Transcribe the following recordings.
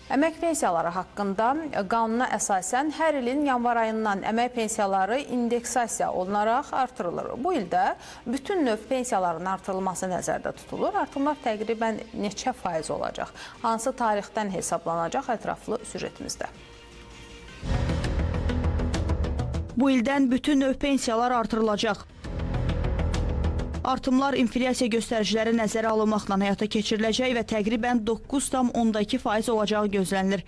Əmək pensiyaları haqqında qanuna əsasən hər ilin yanvar ayından əmək pensiyaları indeksasiya olunaraq artırılır. Bu ildə bütün növ pensiyaların artırılması nəzərdə tutulur. Artımlar təqribən neçə faiz olacaq? Hansı tarixdən hesablanacaq? Ətraflı süjetimizdə. Bu ildən bütün növ pensiyalar artırılacaq. Artımlar inflyasiya göstəriciləri nəzərə alınmaqla həyata keçiriləcək və təqribən 9,2% olacağı gözlənilir.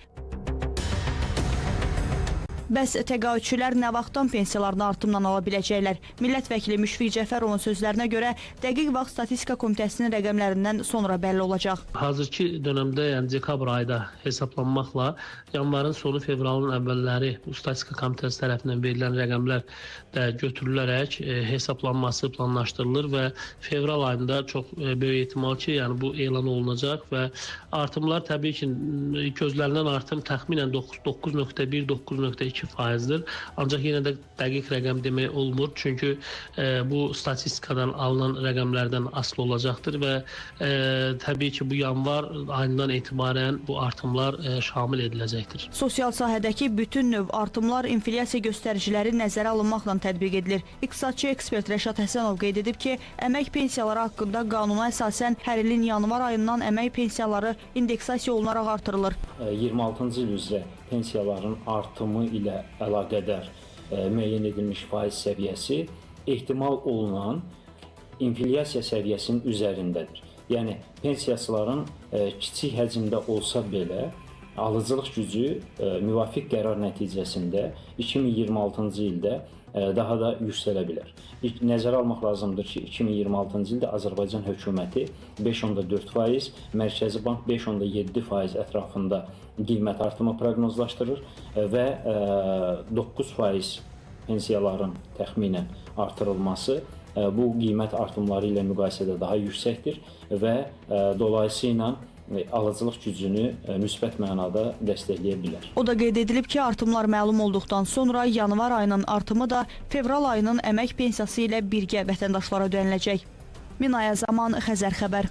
Bəs təqaüdçülər nə vaxtdan pensiyalarını artımdan ala biləcəklər? Millət vəkili Müşfiq Cəfərovun sözlərinə görə dəqiq vaxt Statistika Komitəsinin rəqəmlərindən sonra bəlli olacaq. Hazırki dönəmdə, yəni dekabr ayda hesablanmaqla yanvarın sonu, fevralın əvvəlləri bu Statistika Komitəsi tərəfindən verilən rəqəmlər də götürülərək hesablanması planlaşdırılır və fevral ayında çox böyük ehtimal ki, yəni bu elan olunacaq və artımlar təbii ki, gözlənilən artım təxminən 9,1-9,2%-dir. Ancaq yenə də dəqiq rəqəm demək olmur. Çünki bu statistikadan alınan rəqəmlərdən asılı olacaqdır və təbii ki, bu yanvar ayından etibarən bu artımlar şamil ediləcəkdir. Sosial sahədəki bütün növ artımlar inflyasiya göstəriciləri nəzərə alınmaqla tətbiq edilir. İqtisadçı ekspert Rəşad Həsənov qeyd edib ki, əmək pensiyaları haqqında qanuna əsasən hər ilin yanvar ayından əmək pensiyaları indeksasiya olunaraq artırılır. 26-cı il üzrə pensiyaların artımı ilə əlaqədar müəyyən edilmiş faiz səviyyəsi ehtimal olunan inflyasiya səviyyəsinin üzərindədir. Yəni, pensiyaçıların kiçik həcmdə olsa belə alıcılıq gücü müvafiq qərar nəticəsində 2026-cı ildə daha da yüksələ bilər. Nəzərə almaq lazımdır ki, 2026-cı ildə Azərbaycan hökuməti 5,4%, Mərkəzi Bank 5,7% ətrafında qiymət artımı proqnozlaşdırır və 9% pensiyaların təxminən artırılması bu qiymət artımları ilə müqayisədə daha yüksəkdir və dolayısıyla alıcılıq gücünü müsbət mənada dəstəkləyə bilər. O da qeyd edilib ki, artımlar məlum olduqdan sonra yanvar ayının artımı da fevral ayının əmək pensiyası ilə birgə vətəndaşlara ödəniləcək. Minaya Zaman, Xəzər xəbər.